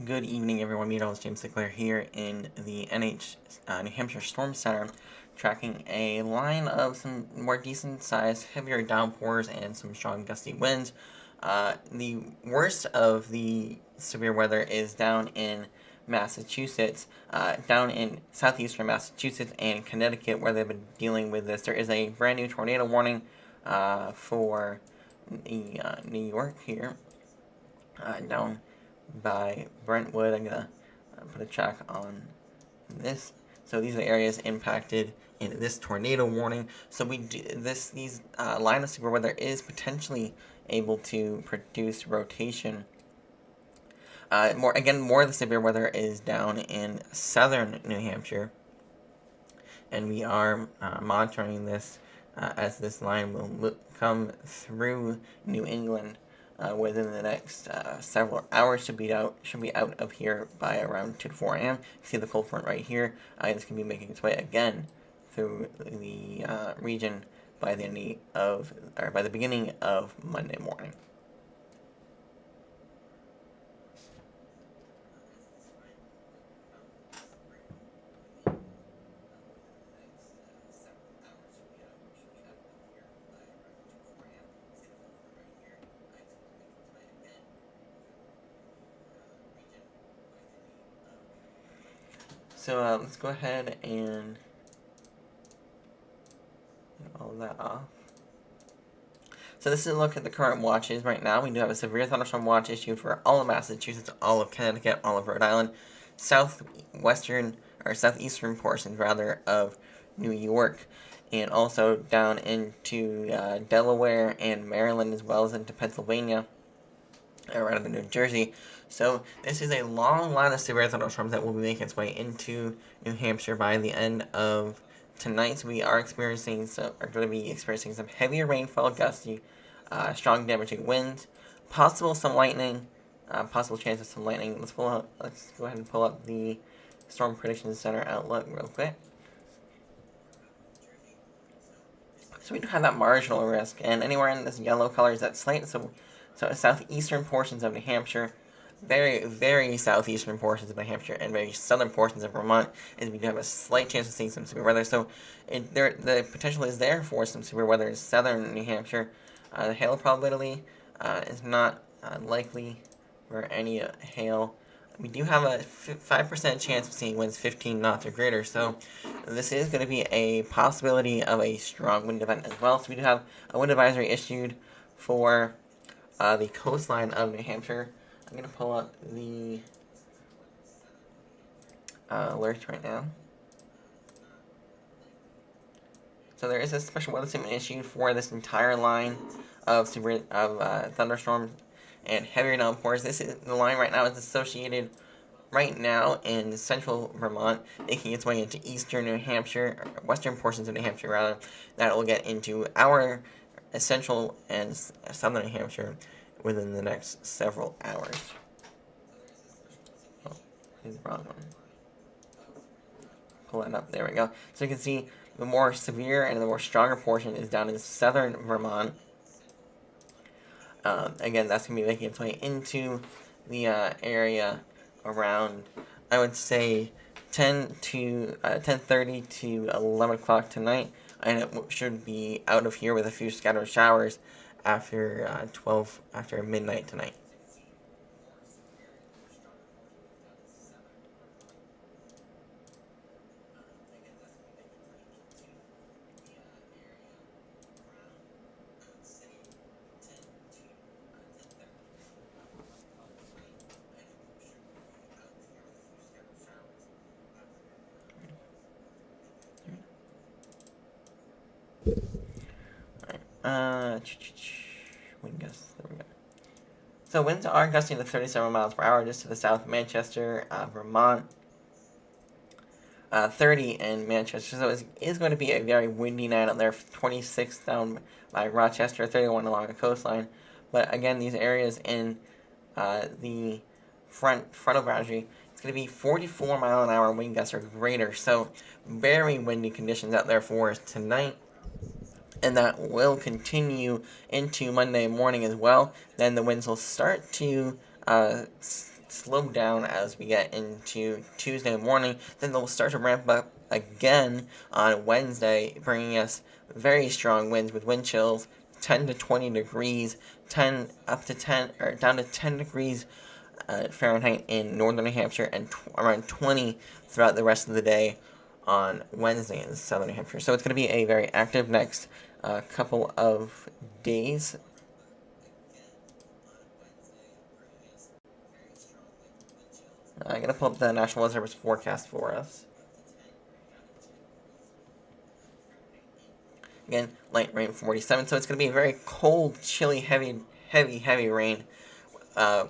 Good evening, everyone. Meteorologist James Sinclair here in the New Hampshire Storm Center, tracking a line of some more decent-sized, heavier downpours and some strong gusty winds. The worst of the severe weather is down in Massachusetts, down in southeastern Massachusetts and Connecticut, where they've been dealing with this. There is a brand new tornado warning for New York here, down by Brentwood. I'm gonna put a check on this. So these are the areas impacted in this tornado warning. So these line of severe weather is potentially able to produce rotation. More of the severe weather is down in southern New Hampshire, and we are monitoring this as this line will come through New England. Within the next several hours. Should be out of here by around 2 to 4 a.m. You see the cold front right here. This can be making its way again through the region by the beginning of Monday morning. So let's go ahead and get all of that off. So this is a look at the current watches right now. We do have a severe thunderstorm watch issued for all of Massachusetts, all of Connecticut, all of Rhode Island, southeastern portions rather of New York, and also down into Delaware and Maryland, as well as into Pennsylvania, or rather New Jersey. So this is a long line of severe thunderstorms that will be making its way into New Hampshire by the end of tonight. So we are going to be experiencing some heavier rainfall, gusty, strong damaging winds, possible chance of some lightning. Let's go ahead and pull up the Storm Prediction Center outlook real quick. So we do have that marginal risk, and anywhere in this yellow color is that slight. So southeastern portions of New Hampshire, very, very southeastern portions of New Hampshire, and very southern portions of Vermont, is we do have a slight chance of seeing some severe weather. So the potential is there for some severe weather in southern New Hampshire. The hail probability is not likely for any hail. We do have a 5% chance of seeing winds 15 knots or greater, so this is going to be a possibility of a strong wind event as well. So we do have a wind advisory issued for the coastline of New Hampshire. I'm going to pull up the alerts right now. So there is a special weather statement issued for this entire line of thunderstorms and heavier downpours. The line right now is associated right now in central Vermont, making its way into eastern New Hampshire, or western portions of New Hampshire rather. That will get into our central and southern New Hampshire within the next several hours. Oh, the wrong one. Pull that up. There we go. So you can see the more severe and the more stronger portion is down in southern Vermont. Again, that's going to be making its way into the area around, I would say, 10:30 to 11 o'clock tonight, and it should be out of here with a few scattered showers after midnight tonight. Wind gusts. There we go. So winds are gusting to 37 miles per hour just to the south of Manchester, Vermont. 30 in Manchester. So it is going to be a very windy night out there. 26 down by Rochester, 31 along the coastline. But again, these areas in the front of Boundary, it's going to be 44 mile an hour wind gusts or greater. So very windy conditions out there for us tonight. And that will continue into Monday morning as well. Then the winds will start to slow down as we get into Tuesday morning. Then they'll start to ramp up again on Wednesday, bringing us very strong winds with wind chills 10 to 20 degrees, 10 up to 10 or down to 10 degrees Fahrenheit in northern New Hampshire, and around 20 throughout the rest of the day on Wednesday in southern New Hampshire. So it's going to be a very active next couple of days. I'm going to pull up the National Weather Service forecast for us. Again, light rain 47, so it's going to be a very cold, chilly, heavy rain.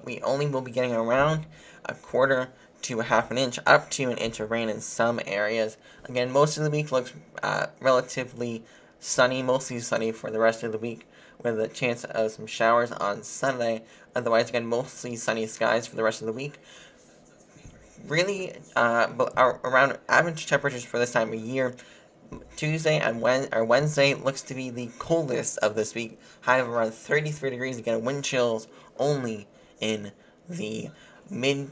We only will be getting around a quarter to a half an inch, up to an inch of rain in some areas. Again, most of the week looks relatively sunny, mostly sunny for the rest of the week, with a chance of some showers on Sunday. Otherwise, again, mostly sunny skies for the rest of the week. Really, around average temperatures for this time of year. Tuesday and Wednesday looks to be the coldest of this week. High of around 33 degrees. Again, wind chills only in the mid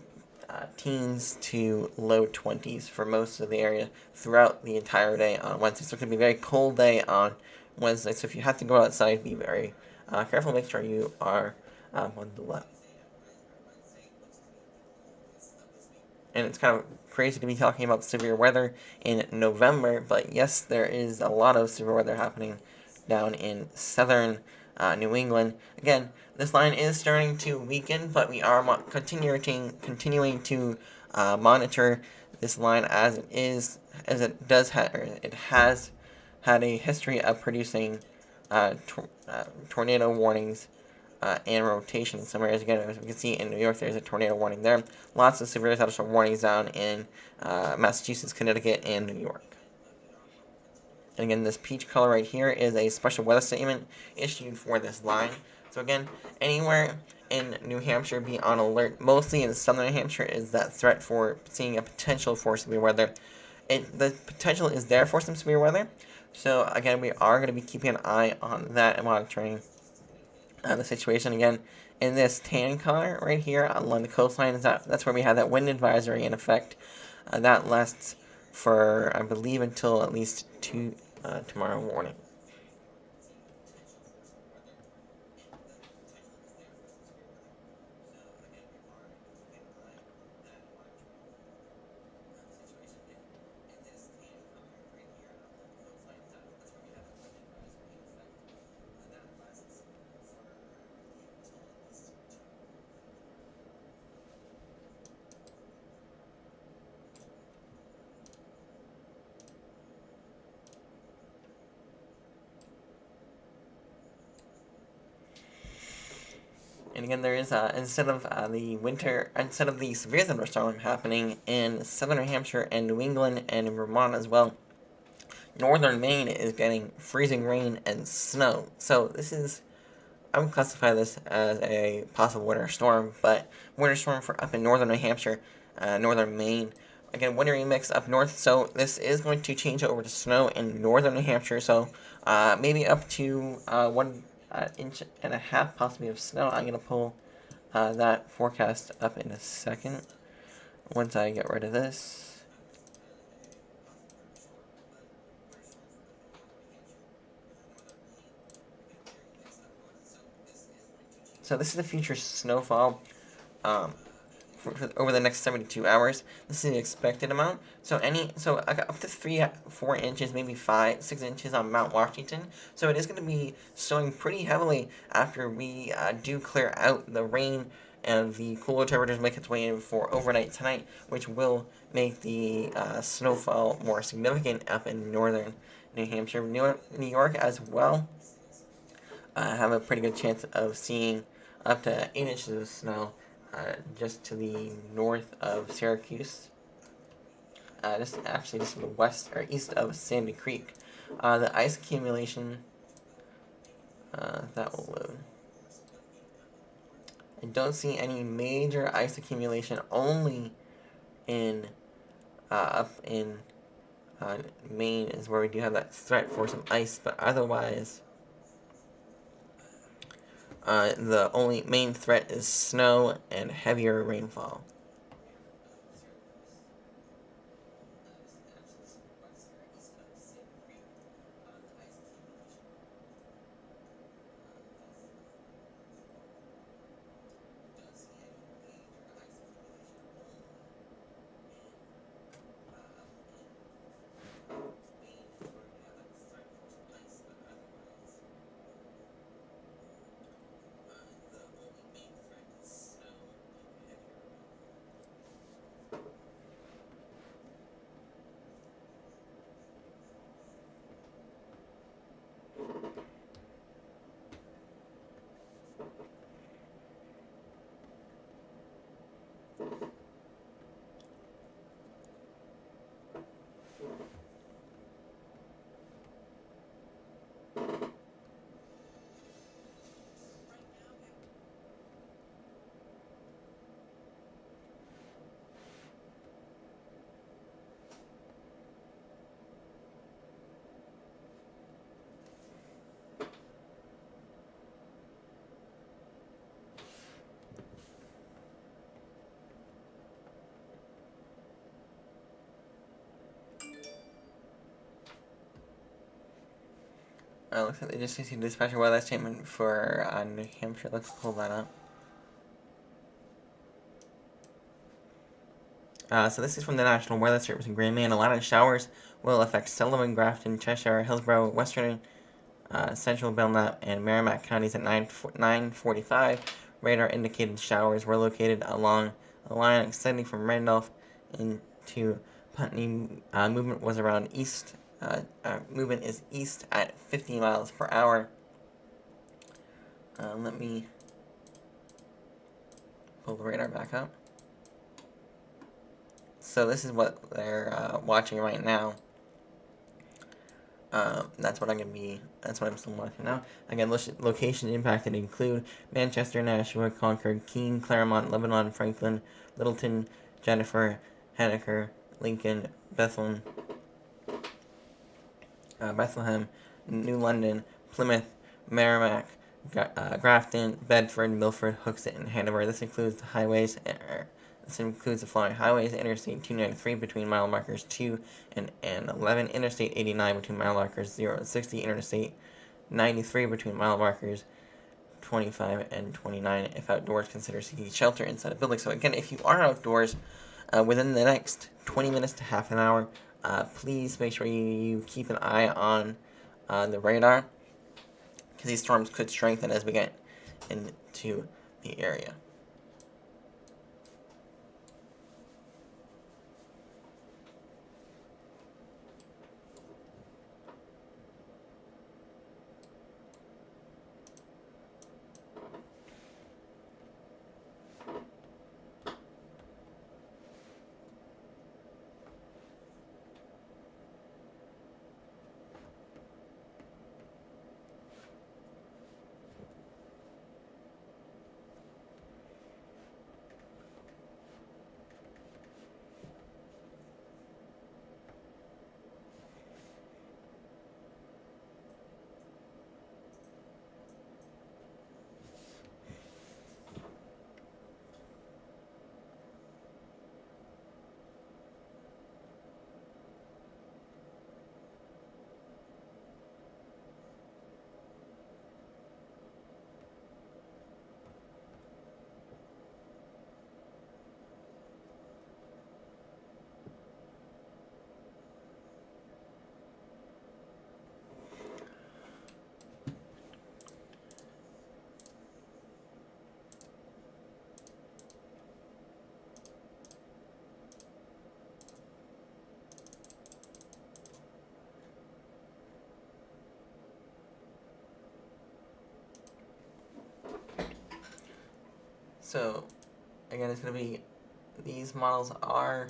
teens to low 20s for most of the area throughout the entire day on Wednesday. So it's going to be a very cold day on Wednesday. So if you have to go outside, be very careful. Make sure you are on the left. And it's kind of crazy to be talking about severe weather in November, but yes, there is a lot of severe weather happening down in southern New England. Again, this line is starting to weaken, but we are continuing to monitor this line as it has had a history of producing tornado warnings and rotation in some areas. Again, as we can see in New York, there's a tornado warning there. Lots of severe thunderstorm warnings down in Massachusetts, Connecticut, and New York. And again, this peach color right here is a special weather statement issued for this line. So again, anywhere in New Hampshire, be on alert. Mostly in southern New Hampshire is that threat for seeing a potential for severe weather. The potential is there for some severe weather. So again, we are going to be keeping an eye on that and monitoring the situation. Again, in this tan color right here along the coastline, that's where we have that wind advisory in effect. That lasts for, I believe, until at least tomorrow morning. And again, there is instead of the severe thunderstorm happening in southern New Hampshire and New England and in Vermont as well, northern Maine is getting freezing rain and snow. So I would classify this as a possible winter storm, but winter storm for up in northern New Hampshire, northern Maine. Again, wintry mix up north, so this is going to change over to snow in northern New Hampshire. So maybe up to 1 inch and a half possibly of snow. I'm going to pull that forecast up in a second once I get rid of this. So this is the future snowfall for over the next 72 hours. This is the expected amount. So I got up to 4 inches, maybe 6 inches on Mount Washington. So it is going to be snowing pretty heavily after we do clear out the rain and the cooler temperatures make its way in for overnight tonight, which will make the snowfall more significant up in northern New Hampshire. New York as well have a pretty good chance of seeing up to 8 inches of snow just to the north of Syracuse. Just to the west or east of Sandy Creek. The ice accumulation that will load. I don't see any major ice accumulation, only in up in Maine is where we do have that threat for some ice, but otherwise The only main threat is snow and heavier rainfall. Looks like they just issued a dispatcher weather statement for New Hampshire. Let's pull that up. So this is from the National Weather Service in Green Bay. A lot of showers will affect Sullivan, Grafton, Cheshire, Hillsborough, Western, Central Belknap, and Merrimack counties at 9:45. Radar indicated showers were located along a line extending from Randolph into Putney. Movement was around east. Movement is east at 50 miles per hour. Let me pull the radar back up. So this is what they're watching right now. That's what I'm still watching now. Again, location impacted include Manchester, Nashua, Concord, Keene, Claremont, Lebanon, Franklin, Littleton, Jennifer, Henniker, Lincoln, Bethlehem, New London, Plymouth, Merrimack, Grafton, Bedford, Milford, Hooksett, and Hanover. This includes the highways. This includes the following highways: Interstate 293 between mile markers 2 and 11, Interstate 89 between mile markers 0 and 60, Interstate 93 between mile markers 25 and 29. If outdoors, consider seeking shelter inside a building. So again, if you are outdoors within the next 20 minutes to half an hour, please make sure you keep an eye on the radar, because these storms could strengthen as we get into the area. So, again, it's going to be, these models are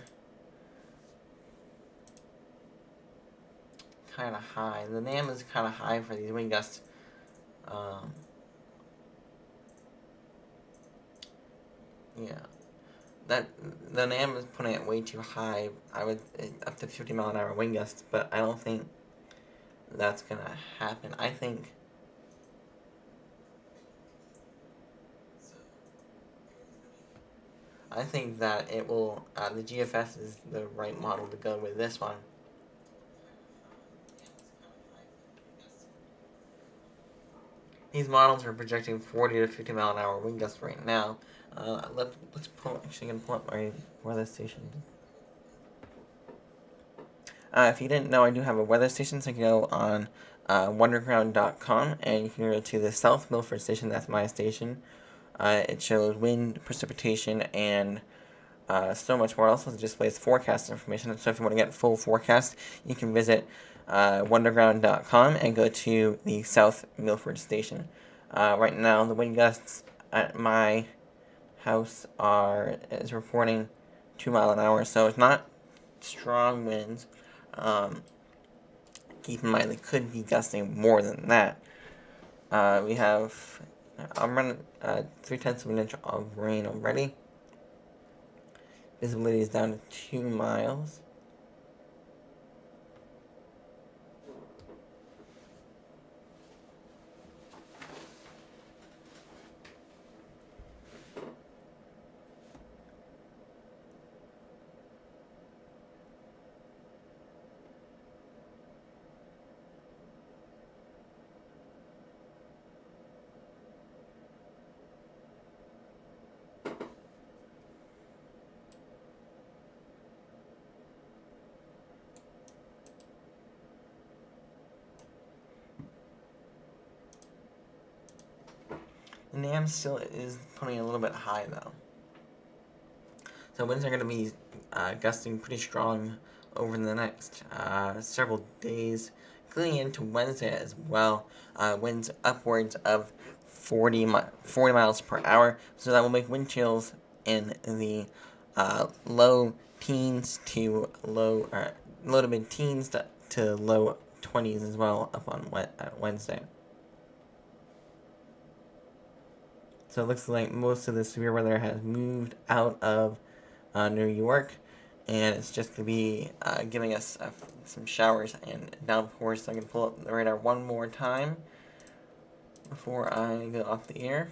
kind of high. The NAM is kind of high for these wind gusts. Yeah. That, the NAM is putting it way too high. I would, up to 50 mile an hour wind gusts, but I don't think that's going to happen. I think I think that it will, the GFS is the right model to go with this one. These models are projecting 40 to 50 mile an hour wind gusts right now. Let's pull, actually gonna pull up my weather station. If you didn't know, I do have a weather station, so you can go on wonderground.com and you can go to the South Milford station. That's my station. It shows wind, precipitation, and so much more. Also, it displays forecast information. So if you want to get full forecast, you can visit wonderground.com and go to the South Milford station. Right now, the wind gusts at my house is reporting 2 mile an hour, so it's not strong winds. Keep in mind, they could be gusting more than that. We have, I'm running 3/10 of an inch of rain already. Visibility is down to 2 miles. The NAM still is putting a little bit high though. So winds are going to be gusting pretty strong over the next several days, including into Wednesday as well. Winds upwards of 40 miles per hour, so that will make wind chills in the low teens to low to mid teens to low 20s as well up on Wednesday. So it looks like most of the severe weather has moved out of New York, and it's just going to be giving us some showers and downpours. So I'm going to pull up the radar one more time before I go off the air.